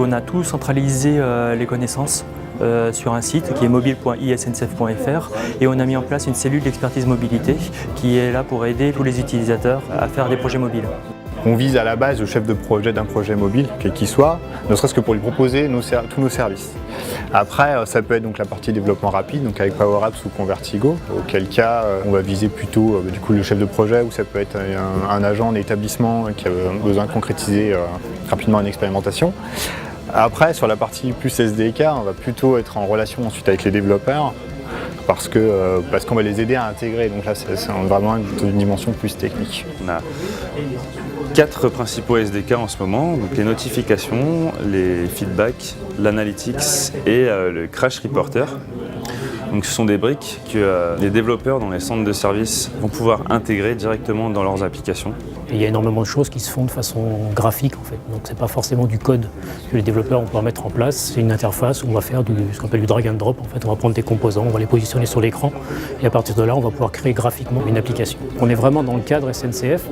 on a tout centralisé les connaissances sur un site qui est mobile.isncf.fr et on a mis en place une cellule d'expertise mobilité qui est là pour aider tous les utilisateurs à faire des projets mobiles. On vise à la base le chef de projet d'un projet mobile, quel qu'il soit, ne serait-ce que pour lui proposer tous nos services. Après, ça peut être donc la partie développement rapide, donc avec Power Apps ou Convertigo, auquel cas on va viser plutôt du coup, le chef de projet, ou ça peut être un agent d'établissement qui a besoin de concrétiser rapidement une expérimentation. Après, sur la partie plus SDK, on va plutôt être en relation ensuite avec les développeurs, parce qu'on va les aider à intégrer. Donc là, c'est vraiment une dimension plus technique. On a 4 principaux SDK en ce moment, donc les notifications, les feedbacks, l'analytics et le crash reporter. Donc ce sont des briques que les développeurs dans les centres de services vont pouvoir intégrer directement dans leurs applications. Et il y a énormément de choses qui se font de façon graphique en fait. Donc c'est pas forcément du code que les développeurs vont pouvoir mettre en place. C'est une interface où on va faire ce qu'on appelle du drag and drop. En fait, on va prendre des composants, on va les positionner sur l'écran et à partir de là, on va pouvoir créer graphiquement une application. On est vraiment dans le cadre SNCF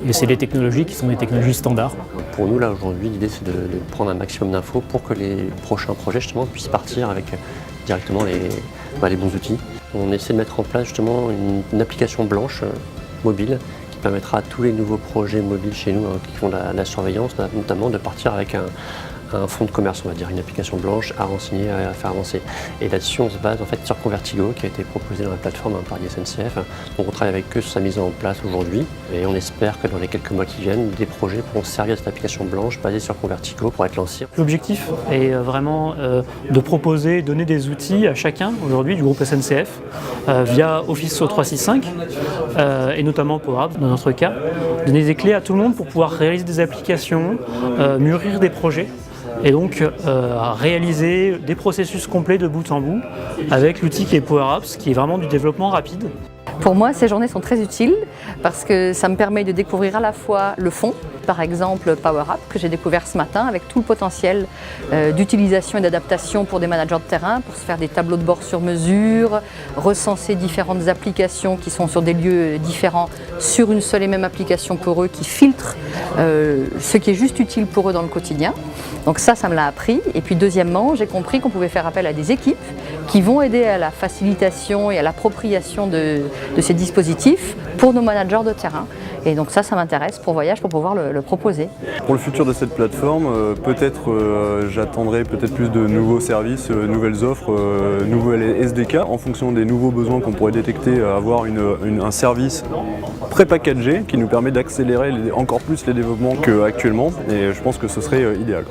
et c'est des technologies qui sont des technologies standards. Pour nous là aujourd'hui, l'idée c'est de prendre un maximum d'infos pour que les prochains projets justement puissent partir avec directement les bons outils. On essaie de mettre en place justement une application blanche mobile qui permettra à tous les nouveaux projets mobiles chez nous qui font la surveillance notamment de partir avec un fonds de commerce, on va dire, une application blanche à renseigner, à faire avancer. Et là-dessus, on se base en fait sur Convertigo qui a été proposé dans la plateforme par SNCF. Donc on travaille avec eux sur sa mise en place aujourd'hui et on espère que dans les quelques mois qui viennent, des projets pourront servir de cette application blanche basée sur Convertigo pour être lancés. L'objectif est vraiment de proposer, donner des outils à chacun aujourd'hui du groupe SNCF via Office 365 et notamment Power Apps dans notre cas, donner des clés à tout le monde pour pouvoir réaliser des applications, mûrir des projets. Et donc réaliser des processus complets de bout en bout avec l'outil qui est Power Apps, qui est vraiment du développement rapide. Pour moi, ces journées sont très utiles parce que ça me permet de découvrir à la fois le fond, par exemple Power Apps que j'ai découvert ce matin avec tout le potentiel d'utilisation et d'adaptation pour des managers de terrain, pour se faire des tableaux de bord sur mesure, recenser différentes applications qui sont sur des lieux différents sur une seule et même application pour eux qui filtre ce qui est juste utile pour eux dans le quotidien. Donc ça me l'a appris. Et puis deuxièmement, j'ai compris qu'on pouvait faire appel à des équipes qui vont aider à la facilitation et à l'appropriation de ces dispositifs pour nos managers de terrain. Et donc ça m'intéresse pour Voyage, pour pouvoir le proposer. Pour le futur de cette plateforme, peut-être j'attendrai peut-être plus de nouveaux services, nouvelles offres, nouvelles SDK en fonction des nouveaux besoins qu'on pourrait détecter, avoir un service pré-packagé qui nous permet d'accélérer encore plus les développements qu'actuellement et je pense que ce serait idéal.